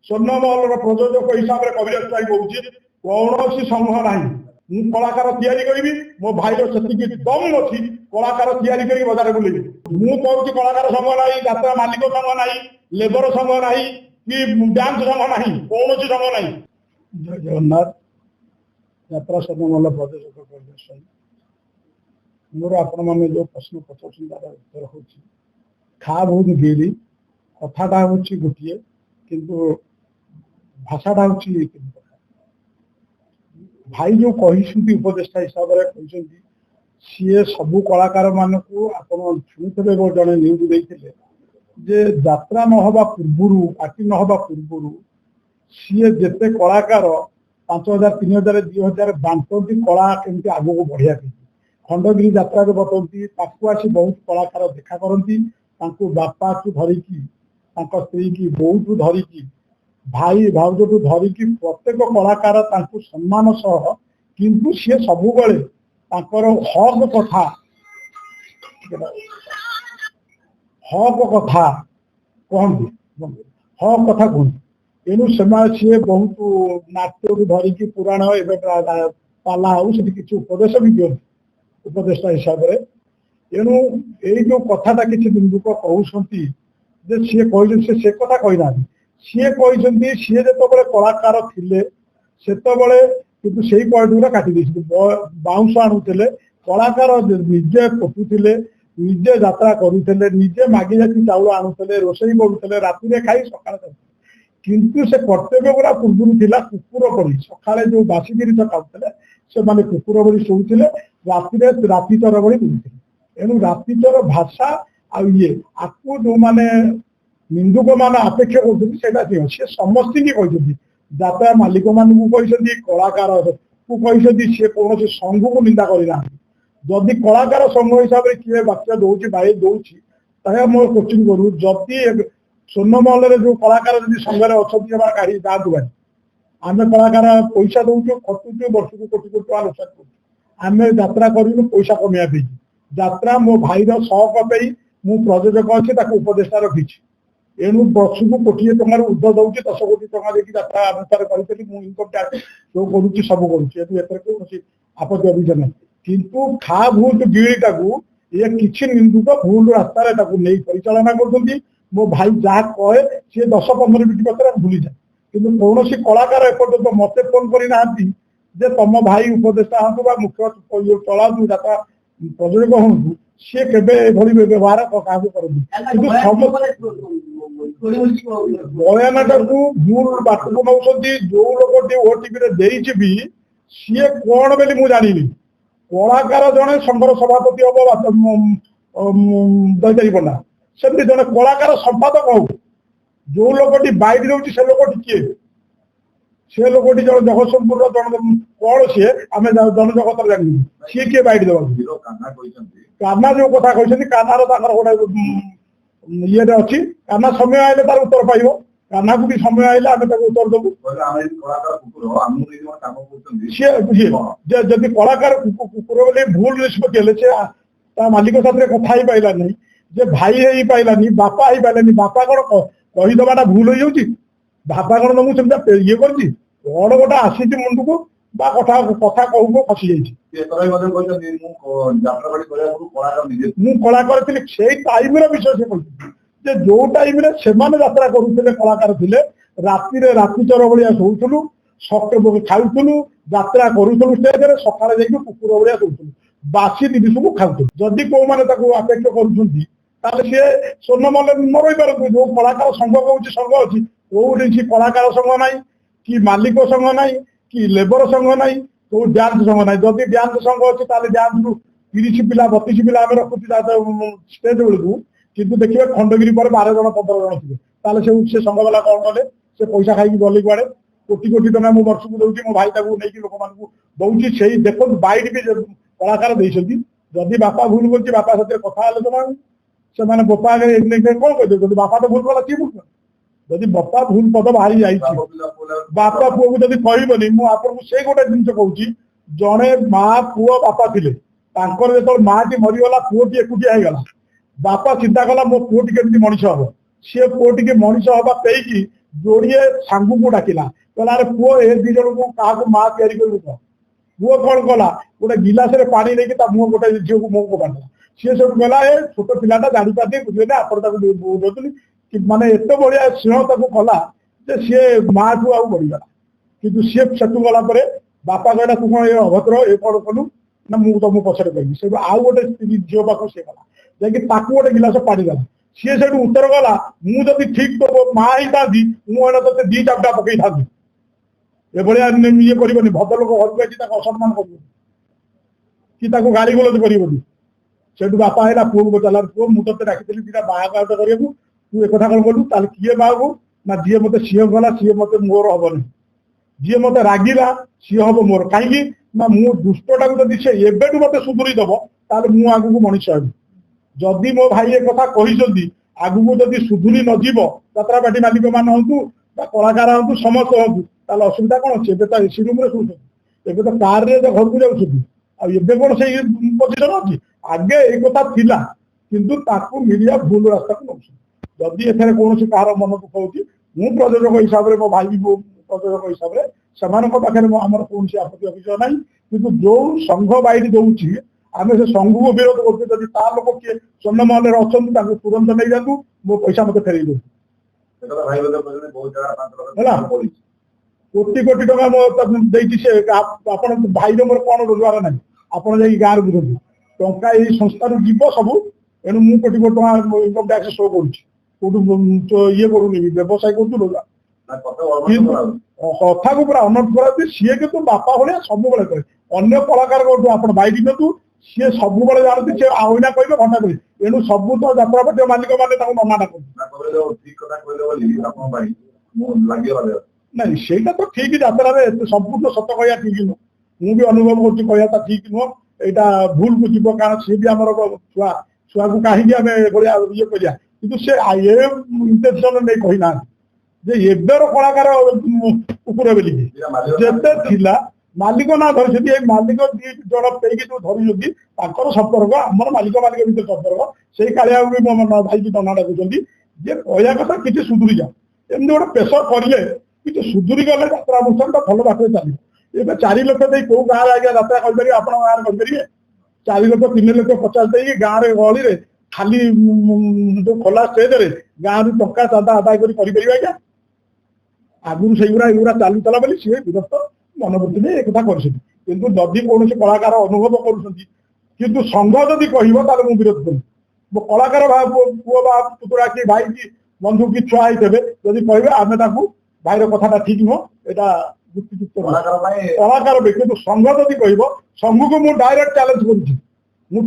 स्वर्णमहल प्रयोजक हिसाब से कविराज भाई कहूँ कौन समूह ना मु कलाकार तैयारी करी मो भाई से दम अच्छी कलाकार तैयारी कर बजार बुले मु कहूँ कलाकार समूह ना यात्रा मालिक समूह ना लेबर समूह ना कि डांस समूह ना कौन समूह ना। जय जगन्नाथ यात्रा स्वर्णमहल प्रयोजक मोर आपण मैंने जो प्रश्न पचार तार उत्तर हो खा बहुत गिरी कथाटा हूँ गोटे किंतु भाषाटा हूँ भाई जो कही उपदेष्टा हिसाब से सी सबू कलाकार मानक शुणुते जड़े न्यूज देते जे यात्रा नहबा पूर्व पार्टी नहबा पूर्व सी जिते कलाकार 5000 3000 2000 बांटती कला केमती आग को बढ़िया खंडगिरी यात्रा बताती आसी बहुत कलाकार देखा करती बापा को धरिकी स्त्री की बो को धरिकी भाई भाउज को धरिकी प्रत्येक कलाकार सम्मान सह किंतु सी सब हक कथा कहती हक कथा कहती तेणु से बहुत नाट्य को धरिकी पुराण पाला कि उपदेश भी दिखती उपदेष्टा हिसाब से तेणु यही जो कथाटा किसी बिंदुक कहते सी कही से कथा कहीना सी कही सी जो कलाकार थिले किंतु से पॉइंट गुरा काटी बाउंस आणुले कलाकार निजे पटुले निजे यात्रा करुले निजे मागी जाती चाउल आणुले रोषई करुले राति खाई सका किंतु से कर्तव्य गुरा पूर्व थिला कुकुर पड़ी सकाଳେ जो बासी जिनिस खाऊले से माने कुकुर भली शोले रातिचर भली बुलुले एणु रातिचर भाषा आ ये आपको जो माने निंदुक मान अपेक्षा कर समस्त कहते यात्रा मालिक मान कलाकार को कहते सी कौन संघ को निंदा करना जदि कलाकार संघ हिसाब से किए बात्या दौर बाई दौर मोर कोचिंग करू जदि स्वर्णमहल जो कलाकार संघे अच्छा गाड़ी जातु भाई आम कलाकार पैसा दौचु खटुचु वर्ष को कोटी कोटी टका रोजगार कर आम यात्रा करूँ पैसा कमाई यात्रा मो भाई शौक पे मु प्रयोजक अच्छी उपदेष्टा रखी एणु वर्ष को कोटी टकर ऊर्ध दौर 10 कोटी टका देखिए यात्रा अनुसार करी इनकम टैक्स जो करुच्ची सब करुच्ची आपत्ति अभिजन किंतु खा भूत गिड़ीटा को ये किसी निंदुक भूल रास्तार नहीं परिचालना कर मो भाई जहाँ कहे सी 10-15 मिनट पत्र भूली जाए किंतु कौन कलाकार एपर्यंत मत फोन करना तुम भाई उपदेष्टा हाँ मुख्य चला यात्रा प्रयोजक हूँ सी के व्यवहार क्या बयानटा को भूल बाट को नौ जो लोग ओटीवी देवी सी कौन बोली मुझे जानी कलाकार जड़े संघर सभापति हम दईदारी पण्डा सेमती जड़े कलाकार संपादक हो जो लोग बाइट दौर से लोग किए से लोग जगतसिंहपुर कौन सी आम जनजगत जानी सी किए बाइट देवा कान्हा जो कथा कहते कान्हार गोटे ये अच्छी कान्हा समय आए तार उत्तर पाइब कान्हा को भी समय आए आम उत्तर देवु जदि कलाकार कुकुर बोले भूल निष्पत्ति मालिक साथ कथा ही पाइला नहीं जे भाई ही पाइलानी बापा ही पाइलानी बापा कौन कहीदेवाटा भूल हो जाऊँगी बापा कौन तुमको सेमती ये कर कौन गोटे आसी मुंड को कथा कथा कहू फसी जाइए कलाकार थी से टाइम विषय से कहते जो टाइम से यात्रा करुले कलाकार थे रातिचर भाया शोलु खाऊलु यात्रा करूँ स्टेज सका कुकुर भाया शोलु बासी जिनिस को खाऊ जदि कौ मैंने अपेक्षा कर सी स्वर्णमहल न रही पारती जो कलाकार संघ कौन संघ अच्छी कौटी कलाकार संघ ना कि मालिक संघ ना कि लेबर संघ ना तो डांस संघ ना जदि डांस संघ अच्छी डांस रु 30 पिला 32 पिला आम रखुचे स्टेज बेलू कितु देखिए खंडगिरी पर 12 जन 15 जन थे से संघ वाला कौन कले से पैसा खाई गले कुआड़े कोटी कोटी टका मो वर्ष को दूसरी मो भाई नहीं लोक मान दौर से देख बाइट भी कलाकार जदि बापा भूल कर बापा साथ कथा से बापा आगे कौन कहते बापा तो भूल कला किए भूल जदि बापा भूल पद बाहरी जाइए बापा पुओ को जब कहबनी मुझे से गोटे जिन कहूँ जड़े माँ पुओ बापा थे जो माँ टी मरीगला पुओटी एकुटिया होगला बापा चिंता कला मो पुओटी केमती मनीष हम सी पुओटी मनीष हवा पेकी जोड़िए सांगू को डाकिला कहला अरे पुओ ए दी जन को काहा माँ तैयारी कर पुओ कौन कला गोटे गिलास रे पानी लेके ता मुंह गोटे झील को मुंह को बांधा सी सब गला ए छोट पिलाटा जानी पाते बुझे आपण कि माने एत बढ़िया स्नेह ताको कला जे सी माँ ठू आउ बढ़ीगला कि सी सेठू गला बापा कहला तू कौन अभद्र ये कौन कलु ना मुझे तुम पछरे कहबी से आउ गोटे झील पाक से गला जाकि ताकू गोटे गिलास पानी गला सी से उत्तर गला मुझे ठीक तो माँ ही था मुझे ते दी चापटा पकई था ये ये करनी भद्रलोक घर को असम्मान कर कि गाड़ी गोलज कर से बापा है पुओ को पचारा पुओ मुझे डाकी दीटा बाहागर करने तू एक कौन कलु किए बाहू ना जी मत सी गला सी मत मोर हबनी जी मत रागिला सी हम मोर कहीं ना मु दुष्टा जब से एवं मत सुधुरी दब ताल आगू मनीष हेबी जदि मो भाई एक कथा कही आगू को जब सुधुरी नजीब जात्रापाटी मालिक मान हूँ कलाकार हूँ समस्त हूँ ताल असुविधा कौन अच्छे तो एसी रूम शुणुते एवं तो कार घर को जाऊँ कौन से पोजिशन अच्छी आगे एक कथा थिला किंतु ताकू मीडिया भूल रास्ता को नौ जदि एथरे कौन कहार मन दुख होती मु प्रयोजक हिसाब से मो भाई भी प्रयोजक हिसाब से पाखे आमर कौन आपत्ति अभियोग ना कि जो संघ बाइट दौर आम से संघ को विरोध करते लोक किए स्वर्णमहल अच्छा तुरंत नहीं जातु मो पैसा मत फेर दो कोटी कोटी टका आप भाई मोर कौन रोजगार ना आप गाँव बुझे टंका ये संस्था जीव सब एणु मु कोटी कोटी टका इनकम टैक्स शो करूँ ये करूनी व्यवसाय करूँ कथा को पूरा अनर्थ करा सी कि बापा भाया सब कहे अन्य कलाकार आप बैठ दिखातु सी सब जानती सी आईना कहे घंटा कहे एणु सब तो जात्रापाटी मालिक मैंने नना नहीं सेटा तो ठीक जात्रा संपूर्ण सत कह ठीक नुह मुझे अनुभव कर ठीक नुह यहाँ भूल को जीव कारण सी भी आम छुआ छुआ को कहीं आम ये करा कि इंटेंशन नहीं कहीना जे एबर कलाकार उपरे बोलिकी मालिक ना धरी मालिक दी जन पे जो धरी संपर्क आम मालिक मालिक भर संपर्क से कालिया भी मो भाई की टना डाकुंट जे कहया कथा कि सुधुरी जा एमती गोटे प्रेसर करेंगे कि सुधुरी गले जात्रा अनुष्ठान भल बाटे चलो ये 4 लाख दे कौ गाँव आज्ञा जात्रा कर आप गाँव 4 लाख 3 लाख 50 दे गाँव गली में खाली जो खोला स्टेज रे गाँव टंका चांदा आदाय कर आज्ञा आगुरी से युवा चलुला बोली सी विरक्त मनोवृत्ति में एक कर जदि कौन कलाकार अनुभव कर संघ जदि कह विरोध करी मो कलाकार पुओ पुतुरा कि भाई की बंधु की छुआ होते जदि कहे आम भाईर कथा ठीक नुह यहाँ कलाकार भी कि संघ जदि कह संघ को मुझे डायरेक्ट चैलेंज कर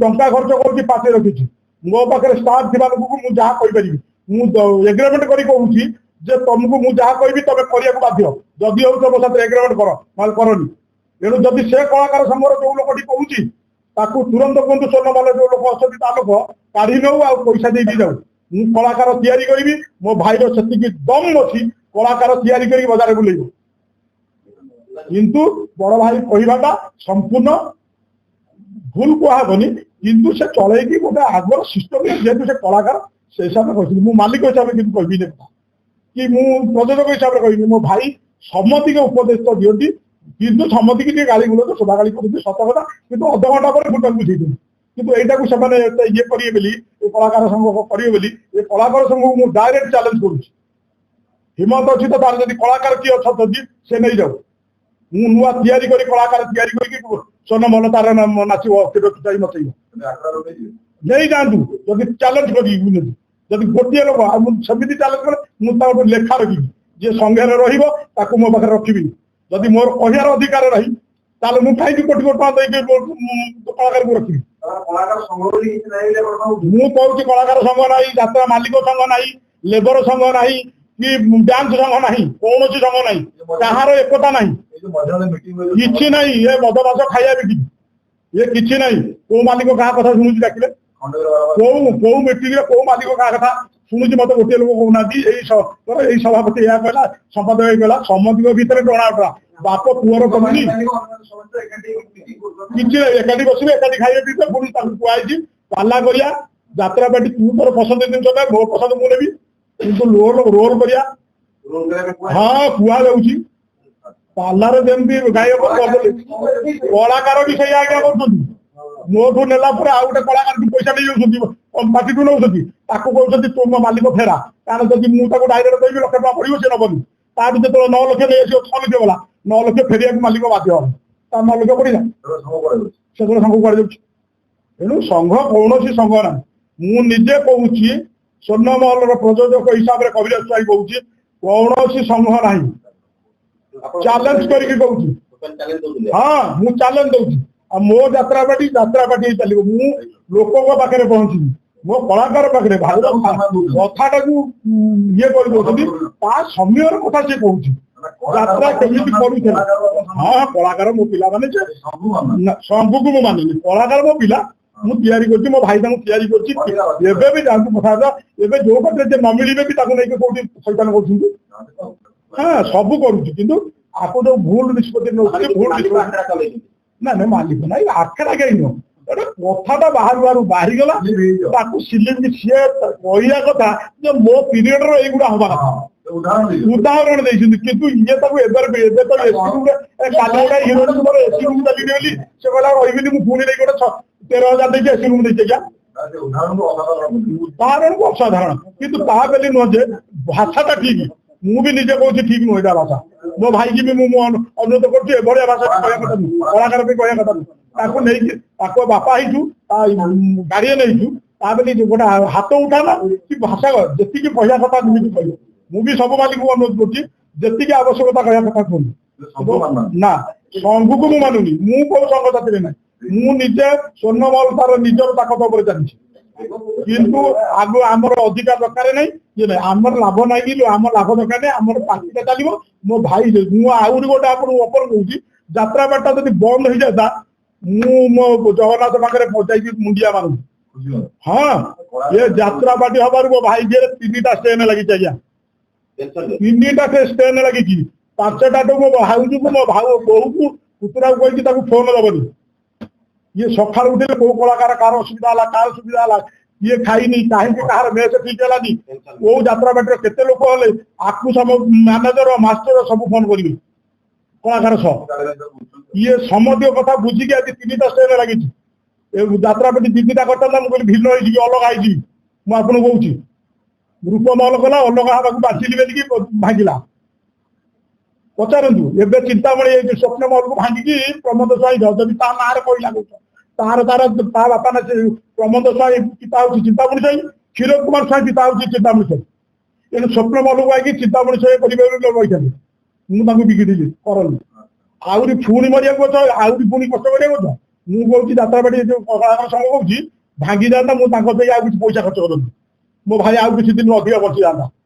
टंका खर्च कर पार्टी रखी मो पाखे स्टाफ थी लोक मुझे जहाँ कहीपरि मुझे एग्रीमेंट कर कहूँ जे तुमको मुझे जहाँ कहि तुम करने बाध्य जदि हो तुम साथ एग्रीमेंट कर करनी एणु जदि से कलाकार संघर जो लोक कहूँ तुरंत कहूँ स्वर्णमहल जो लोक अच्छा लोक काढ़ी नौ आ पैसा दे जाऊ मु कलाकार तैयारी करी मो भाईर से दम अच्छी कलाकार तैयारी कर बजार बुले किंतु बड़ भाई कहवाटा संपूर्ण भूल कहबनी किंतु से चलैकी गोटे आगर सिस्टम जेहतु से कलाकार से हिसाब से कही मालिक हिसाब से कहबी कि मु प्रयोजक हिसाब से कही मो भाई सम्मति के उपदेश तो दिखती किंतु सम्मति की गाड़ी गुलो शोभा गाड़ी करते सत कथा कि अध घंटा पर भूटान बुझे किंतु यहाँ से ये करेंगे बोली कलाकार संघ करेंगे बोली ये कलाकार संघ को मुझे डायरेक्ट चैलेंज करुँच हिम्मत अच्छी तो तार जब कलाकार किए अच्छा से नहीं जाऊ मु नुआ तैयारी करी कलाकार तैयारी करके स्वर्णमहल तार नाचो नहीं जातु जब चैलेंज करी जब गोटे लोक सेमती चैलेंज करे मुझे लेखा रखी जी संघे रही मो पाखे रखी जदि मोर कहार अधिकार रही ताले मु कहीं कोटी कोटी टका कलाकार को रखी मु कहूँ कलाकार संघ ना जात्रा मालिक संघ ना लेबर संघ ना कि डांस संघ ना कौन संघ ना कहार एकता ना कि ना ये मद मास खाया बिकी ये कि ना कौ मालिक क्या कथा शुणुची डाकिले कौ मीटिंग कौ मालिक क्या कथा शुणुची मत गोटे लोक कहना यही सभापति यह कहला संपादक ये कहला सम्मति भितर टणाउटा बाप पुअर कमी कि एकाठी बसवे एकाठी खाइए पीते पुणी कहुई पाला करिया जात्रापाटी तू तोर पसंद जिन मो पसंद मुझे कि रोल करिया हाँ कुआ जाऊँगी पार्लर जमी गायक कलाकार भी सही आज्ञा कर मोठू नेला आउ गोटे कलाकार पैसा नहीं पार्टी नौ कहते तुम मालिक फेरा कारण जब मुझे डायरेक्ट देवी लक्ष टाँग पड़ो सी नबनी तार जो 9 लक्ष नहीं आस 6 लक्ष गला 9 लक्ष फेरिया मालिक बाध्य हम तार 9 लक्ष पड़ा से संघ कड़े तेणु संघ कौन संघ ना मुझे कहूँ स्वर्णमहल प्रयोजक हिसाब से कविराज स्वाई कहूँ कौन संघ ना चैलेंज करके कहूँ हाँ मु चैलेंज दूसरी मो यात्रा पार्टी चलो मु लोकों पाखे पहुंची मो कलाकार पाखे कथा ये कर समय कथा सी कहूँ यात्रा केमी करूला हाँ कलाकार मो पिला माने सबू को मुझे मानिनी कलाकार मो पिला मुझे मो भाई भी जाऊँ कथा जो कटे न मिले भी नहीं कौटी शैतान कर हाँ सब करुँ आपको जो भूल निष्पत्ति भूल ना ना मालिक ना आखड़ा कहीं कथा बाहर बाहरी गला सिलिंग सी कहला कथा मो पीरियड रहा हवा उदाहरण किंतु ये तो हिरोइन मोर एसी रूम चली गली से कहला रही पुणी नहीं गोटे 13,000 देखिए एसी रूम देखे क्या उदाहरण को असाधारण किंतु ताबली नुहे भाषाटा ठीक मु भी निजे कहूँ ठीक नुह भाषा मो भाई की भी अनुरोध कर बढ़िया भाषा कलाकार कहया कथा बापा ही गाड़िए नहीं गोटे हाथ उठाना कि भाषा जी कहया कथा कह मुझे सब मालिक को अनुरोध कर जी आवश्यकता कहया कथा कहूँ ना संघ को मानुनी मु कौ संघ साथी ना मुझे स्वर्णमहल तार निजर ताकत उपर चलती किंतु आग आमर अधिकार दरकार नहीं ये ना आमर लाभ नहीं आम लाभ दरकार नहीं आमर पार्टी चलो मो भाई मुझे गोटे आपको ओपन कहूँ यात्रा बाटा जब बंद हो जाता मो जगन्नाथ पाखे जाकि मुंडिया मारू हाँ ये यात्रा पार्टी हबार मो भाई जी 3टा स्टेन लगी आज्ञा 3टा स्टेन लगी 5टा मो भाई मो भाव बहु को पुतरा कही फोन दबनी ये सका उठे कौ कलाकार कार असुविधा कार सुविधा ये खाईनी कहीं कहार मेस ठीक है कौ यात्रा बाटर केते लोक हेले आपको सब मैनेजर मास्टर सब फोन करेंगे कलाकार सह ये समझ कथा बुझिकी आज 3टा स्टेन लगी यात्रा पार्टी 2टा करता मुझे भिन्न हो अलग आई मुझे कहूँ रूपमहल गला अलग हाँ बांचिली बोलिकी भांगिला पचारतु एवं चिंतामणि स्वप्नमहल को भांगिकी प्रमोद स्वाई जदि ता ना कहला तार तार ता बापा ना प्रमोद स्वाई पिता हूँ चिंतामणि स्वाई क्षीर कुमार स्वाई पिता हूँ चिंतामणि स्वाई तेणु स्वप्नमहल को आई चिंतामणि स्वाई परिवार रही मुझे बिगिड़ी करनी आहरी पुणी मरिया आहरी पुणी कष्ट करा मुझे यात्रा पार्टी जो कलाकार संघ कहूँ भांगी जाता मुझे पैसा खर्च करनी मो भाई आउ किसी दिन अधिक बची जाता